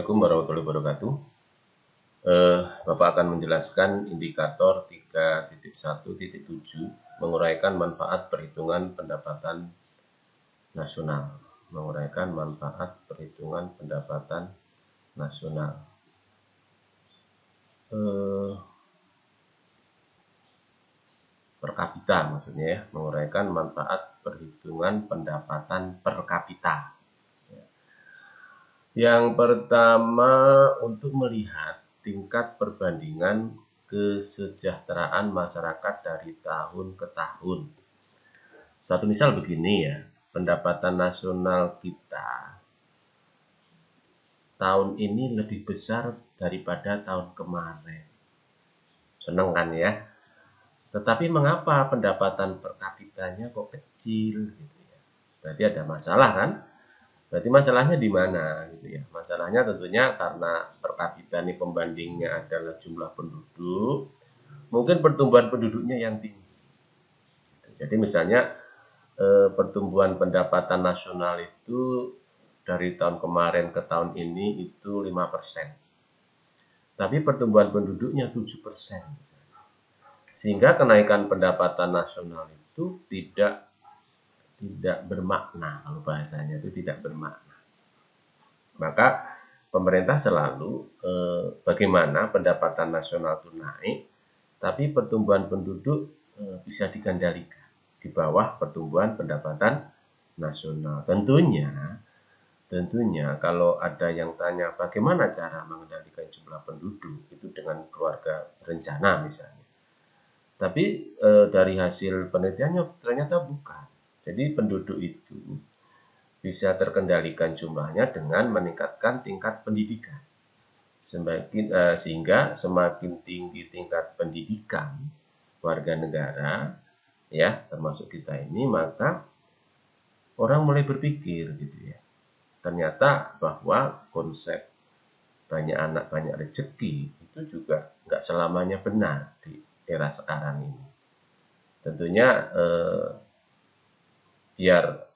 Assalamualaikum warahmatullahi wabarakatuh. Bapak akan menjelaskan indikator 3.1.7 menguraikan manfaat perhitungan pendapatan nasional. Menguraikan manfaat perhitungan pendapatan nasional. Per kapita maksudnya ya, menguraikan manfaat perhitungan pendapatan per kapita. Yang pertama, untuk melihat tingkat perbandingan kesejahteraan masyarakat dari tahun ke tahun. Satu misal begini ya, pendapatan nasional kita tahun ini lebih besar daripada tahun kemarin. Seneng kan ya? Tetapi mengapa pendapatan per kapitanya kok kecil gitu ya? Berarti ada masalah kan? Berarti masalahnya di mana gitu ya? Masalahnya tentunya karena per kapita ini pembandingnya adalah jumlah penduduk, mungkin pertumbuhan penduduknya yang tinggi. Jadi misalnya pertumbuhan pendapatan nasional itu dari tahun kemarin ke tahun ini itu 5%. Tapi pertumbuhan penduduknya 7%. Sehingga kenaikan pendapatan nasional itu tidak bermakna, kalau bahasanya itu tidak bermakna. Maka pemerintah selalu bagaimana pendapatan nasional itu naik, tapi pertumbuhan penduduk bisa dikendalikan di bawah pertumbuhan pendapatan nasional. Tentunya kalau ada yang tanya bagaimana cara mengendalikan jumlah penduduk itu dengan keluarga berencana misalnya. Tapi dari hasil penelitiannya ternyata bukan. Jadi penduduk itu bisa terkendalikan jumlahnya dengan meningkatkan tingkat pendidikan. Sehingga semakin tinggi tingkat pendidikan warga negara, ya termasuk kita ini, maka orang mulai berpikir gitu ya. Ternyata bahwa konsep banyak anak banyak rezeki itu juga nggak selamanya benar di era sekarang ini. Tentunya biar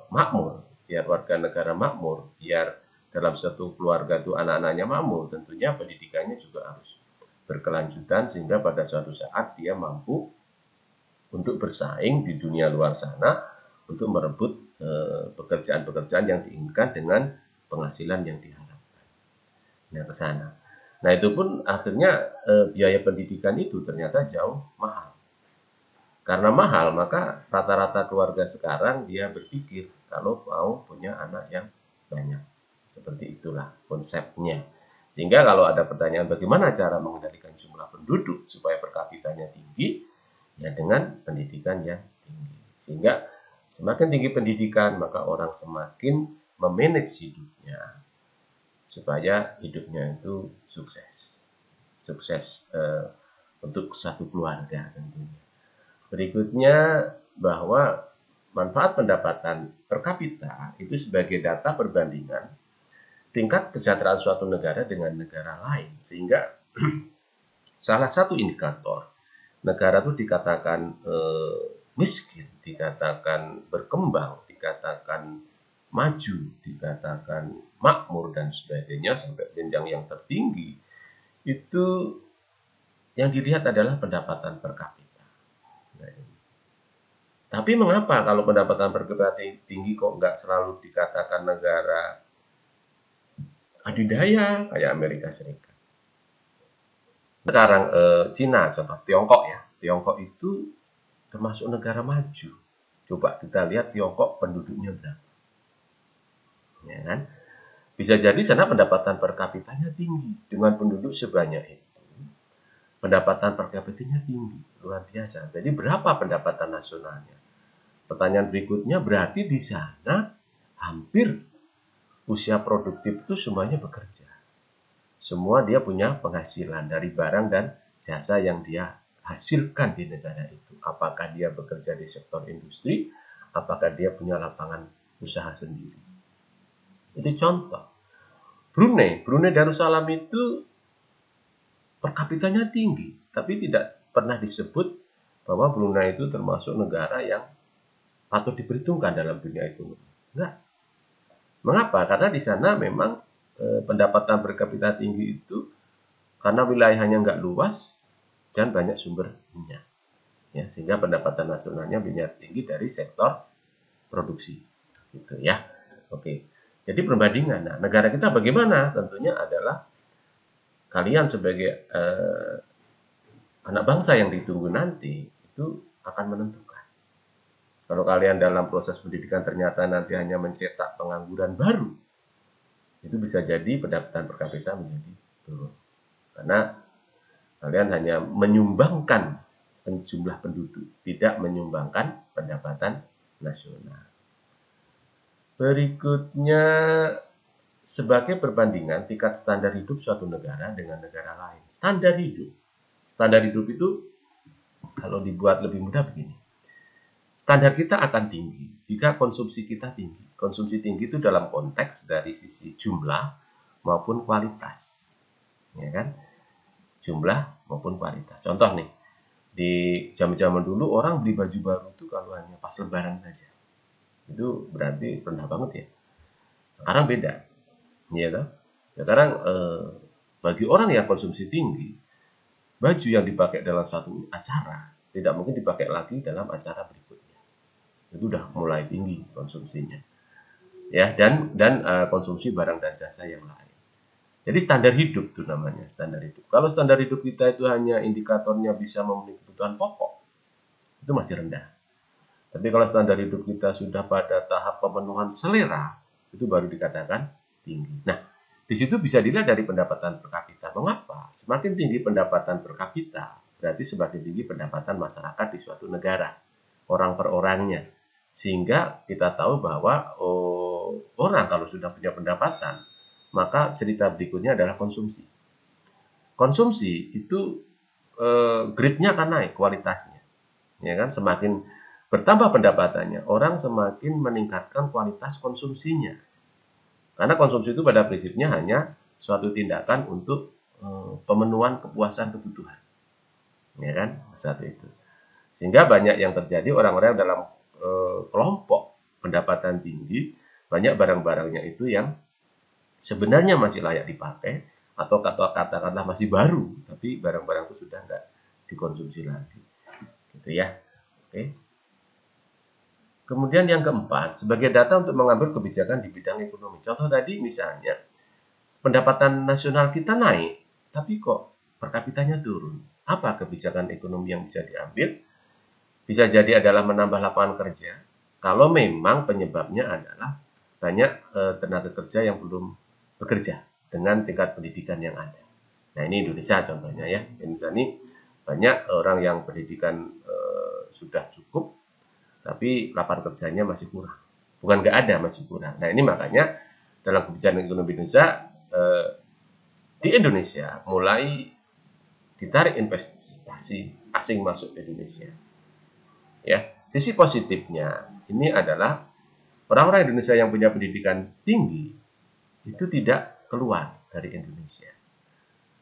makmur, biar warga negara makmur, biar dalam satu keluarga itu anak-anaknya makmur, tentunya pendidikannya juga harus berkelanjutan sehingga pada suatu saat dia mampu untuk bersaing di dunia luar sana untuk merebut pekerjaan-pekerjaan yang diinginkan dengan penghasilan yang diharapkan. Nah, ke sana. Nah, itu pun akhirnya biaya pendidikan itu ternyata jauh mahal. Karena mahal, maka rata-rata keluarga sekarang dia berpikir kalau mau punya anak yang banyak. Seperti itulah konsepnya. Sehingga kalau ada pertanyaan bagaimana cara mengendalikan jumlah penduduk supaya per kapitanya tinggi, ya dengan pendidikan yang tinggi. Sehingga semakin tinggi pendidikan, maka orang semakin memanage hidupnya supaya hidupnya itu sukses. Sukses untuk satu keluarga tentunya. Berikutnya bahwa manfaat pendapatan per kapita itu sebagai data perbandingan tingkat kesejahteraan suatu negara dengan negara lain. Sehingga salah satu indikator negara itu dikatakan miskin, dikatakan berkembang, dikatakan maju, dikatakan makmur dan sebagainya sampai jenjang yang tertinggi, itu yang dilihat adalah pendapatan per kapita. Tapi mengapa kalau pendapatan per kapita tinggi kok nggak selalu dikatakan negara adidaya kayak Amerika Serikat? Sekarang Cina, contoh Tiongkok ya. Tiongkok itu termasuk negara maju. Coba kita lihat Tiongkok penduduknya berapa. Ya kan? Bisa jadi sana pendapatan per kapitanya tinggi dengan penduduk sebanyak itu. Pendapatan per kapitanya tinggi, luar biasa. Jadi berapa pendapatan nasionalnya? Pertanyaan berikutnya, berarti di sana hampir usia produktif itu semuanya bekerja. Semua dia punya penghasilan dari barang dan jasa yang dia hasilkan di negara itu. Apakah dia bekerja di sektor industri, apakah dia punya lapangan usaha sendiri. Itu contoh. Brunei Darussalam itu per kapitanya tinggi, tapi tidak pernah disebut bahwa Brunei itu termasuk negara yang patut diperhitungkan dalam dunia ekonomi. Enggak. Mengapa? Karena di sana memang pendapatan per kapita tinggi itu karena wilayahnya nggak luas dan banyak sumber minyak. Ya, sehingga pendapatan nasionalnya minyak tinggi dari sektor produksi. Gitu ya. Oke. Jadi perbandingan. Nah, negara kita bagaimana? Tentunya adalah kalian sebagai anak bangsa yang ditunggu nanti itu akan menentukan. Kalau kalian dalam proses pendidikan ternyata nanti hanya mencetak pengangguran baru, itu bisa jadi pendapatan per kapita menjadi turun. Karena kalian hanya menyumbangkan jumlah penduduk, tidak menyumbangkan pendapatan nasional. Berikutnya, sebagai perbandingan tingkat standar hidup suatu negara dengan negara lain. Standar hidup. Standar hidup itu kalau dibuat lebih mudah begini. Standar kita akan tinggi jika konsumsi kita tinggi. Konsumsi tinggi itu dalam konteks dari sisi jumlah maupun kualitas. Ya kan? Jumlah maupun kualitas. Contoh nih, di zaman-zaman dulu orang beli baju baru itu kalau hanya pas lebaran saja. Itu berarti rendah banget ya. Sekarang beda. Ya kan? Sekarang bagi orang yang konsumsi tinggi, baju yang dipakai dalam suatu acara tidak mungkin dipakai lagi dalam acara berikutnya. Itu udah mulai tinggi konsumsinya. Ya, dan konsumsi barang dan jasa yang lain. Jadi standar hidup itu namanya, standar hidup. Kalau standar hidup kita itu hanya indikatornya bisa memenuhi kebutuhan pokok, itu masih rendah. Tapi kalau standar hidup kita sudah pada tahap pemenuhan selera, itu baru dikatakan tinggi. Nah, di situ bisa dilihat dari pendapatan per kapita. Mengapa? Semakin tinggi pendapatan per kapita, berarti semakin tinggi pendapatan masyarakat di suatu negara, orang per orangnya. Sehingga kita tahu bahwa orang kalau sudah punya pendapatan, maka cerita berikutnya adalah konsumsi. Konsumsi itu grade-nya akan naik, kualitasnya. Ya kan? Semakin bertambah pendapatannya, orang semakin meningkatkan kualitas konsumsinya. Karena konsumsi itu pada prinsipnya hanya suatu tindakan untuk pemenuhan kepuasan kebutuhan. Ya kan? Satu itu. Sehingga banyak yang terjadi orang-orang dalam kelompok pendapatan tinggi, banyak barang-barangnya itu yang sebenarnya masih layak dipakai atau katakanlah masih baru, tapi barang-barang itu sudah nggak dikonsumsi lagi. Gitu ya. Oke. Kemudian yang keempat, sebagai data untuk mengambil kebijakan di bidang ekonomi. Contoh tadi misalnya, pendapatan nasional kita naik, tapi kok per kapitanya turun. Apa kebijakan ekonomi yang bisa diambil? Bisa jadi adalah menambah lapangan kerja. Kalau memang penyebabnya adalah banyak tenaga kerja yang belum bekerja dengan tingkat pendidikan yang ada. Nah, ini Indonesia contohnya ya. Indonesia ini banyak orang yang pendidikan sudah cukup, tapi lapangan kerjanya masih kurang. Bukan nggak ada, masih kurang. Nah, ini makanya dalam kebijakan ekonomi Indonesia, di Indonesia mulai ditarik investasi asing masuk ke Indonesia. Ya, sisi positifnya ini adalah orang-orang Indonesia yang punya pendidikan tinggi itu tidak keluar dari Indonesia.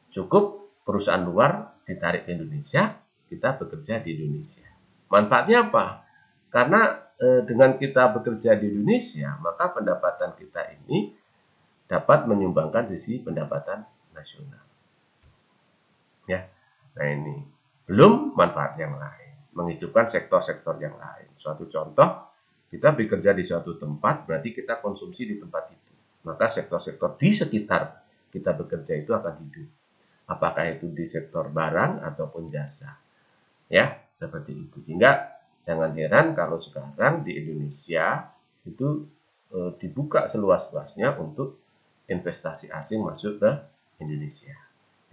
Cukup perusahaan luar ditarik ke Indonesia, kita bekerja di Indonesia. Manfaatnya apa? Karena dengan kita bekerja di Indonesia, maka pendapatan kita ini dapat menyumbangkan sisi pendapatan nasional. Ya, nah ini belum manfaat yang lain, menghidupkan sektor-sektor yang lain. Suatu contoh, kita bekerja di suatu tempat, berarti kita konsumsi di tempat itu. Maka sektor-sektor di sekitar kita bekerja itu akan hidup. Apakah itu di sektor barang ataupun jasa. Ya, seperti itu. Sehingga jangan heran kalau sekarang di Indonesia itu dibuka seluas-luasnya untuk investasi asing masuk ke Indonesia.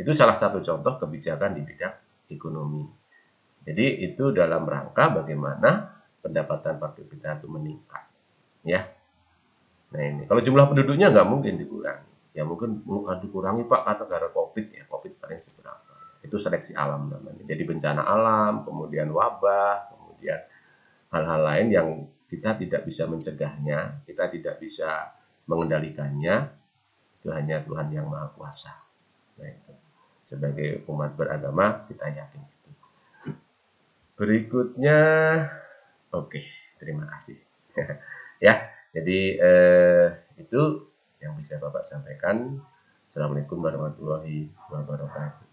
Itu salah satu contoh kebijakan di bidang ekonomi. Jadi itu dalam rangka bagaimana pendapatan per kapita itu meningkat. Ya. Nah ini, kalau jumlah penduduknya nggak mungkin dikurangi. Ya mungkin dikurangi Pak karena gara COVID ya. COVID paling seberapa. Itu seleksi alam namanya. Jadi bencana alam, kemudian wabah, kemudian hal-hal lain yang kita tidak bisa mencegahnya, kita tidak bisa mengendalikannya, itu hanya Tuhan yang Maha Kuasa. Nah, itu. Sebagai umat beragama, kita yakin itu. Berikutnya, oke, terima kasih. Ya, jadi Itu yang bisa Bapak sampaikan. Assalamualaikum warahmatullahi wabarakatuh.